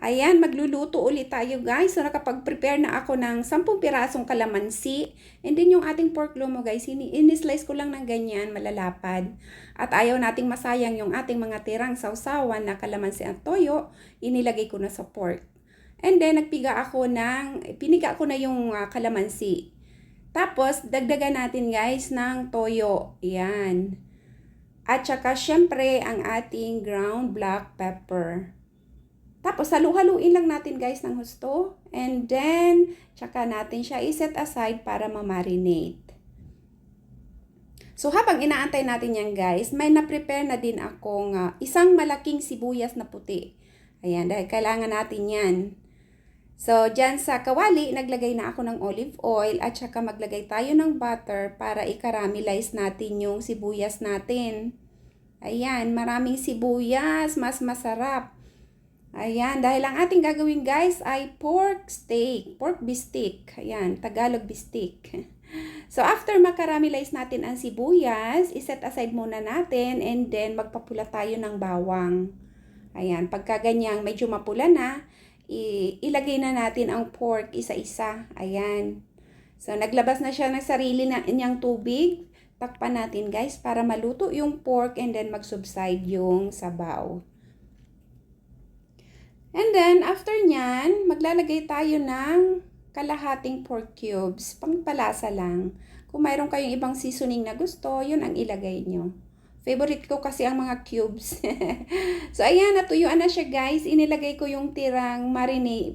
Ayan, magluluto ulit tayo guys. So nakapag-prepare na ako ng 10 pirasong kalamansi. And then yung ating pork lomo guys, ini-slice ko lang ng ganyan, malalapad. At ayaw nating masayang yung ating mga tirang sausawan na kalamansi at toyo, inilagay ko na sa pork. And then piniga ko na yung kalamansi. Tapos dagdagan natin guys ng toyo. Ayan. At saka syempre ang ating ground black pepper. Tapos, halu-haluin lang natin guys ng husto. And then, tsaka natin siya i-set aside para ma-marinate. So, habang inaantay natin yan guys, may na-prepare na din akong isang malaking sibuyas na puti. Ayan, dahil kailangan natin yan. So, dyan sa kawali, naglagay na ako ng olive oil at saka maglagay tayo ng butter para i-caramelize natin yung sibuyas natin. Ayan, maraming sibuyas, mas masarap. Ayan, dahil ang ating gagawin guys ay pork bistik. Ayan, Tagalog bistik. So after makaramelize natin ang sibuyas, iset aside muna natin and then magpapula tayo ng bawang. Ayan, pagka ganyang medyo mapula na, ilagay na natin ang pork isa-isa. Ayan. So naglabas na siya ng sarili na niyang tubig. Takpan natin guys para maluto yung pork and then mag-subside yung sabaw. And then, after nyan, maglalagay tayo ng kalahating pork cubes. Pangpalasa lang. Kung mayroon kayong ibang seasoning na gusto, yun ang ilagay nyo. Favorite ko kasi ang mga cubes. So, ayan, natuyuan na siya guys. Inilagay ko yung tirang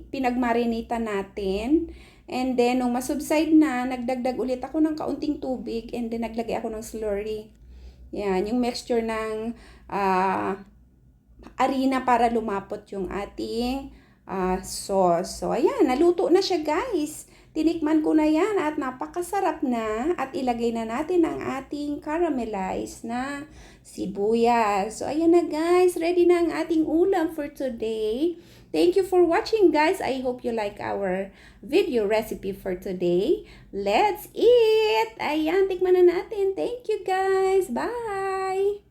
pinagmarinita natin. And then, nung masubside na, nagdagdag ulit ako ng kaunting tubig. And then, naglagay ako ng slurry. Yan, yung mixture ng harina para lumapot yung ating sauce. So, ayan, naluto na siya guys. Tinikman ko na yan at napakasarap na. At ilagay na natin ang ating caramelized na sibuyas. So, ayan na guys. Ready na ang ating ulam for today. Thank you for watching guys. I hope you like our video recipe for today. Let's eat! Ayan, tikman na natin. Thank you guys. Bye!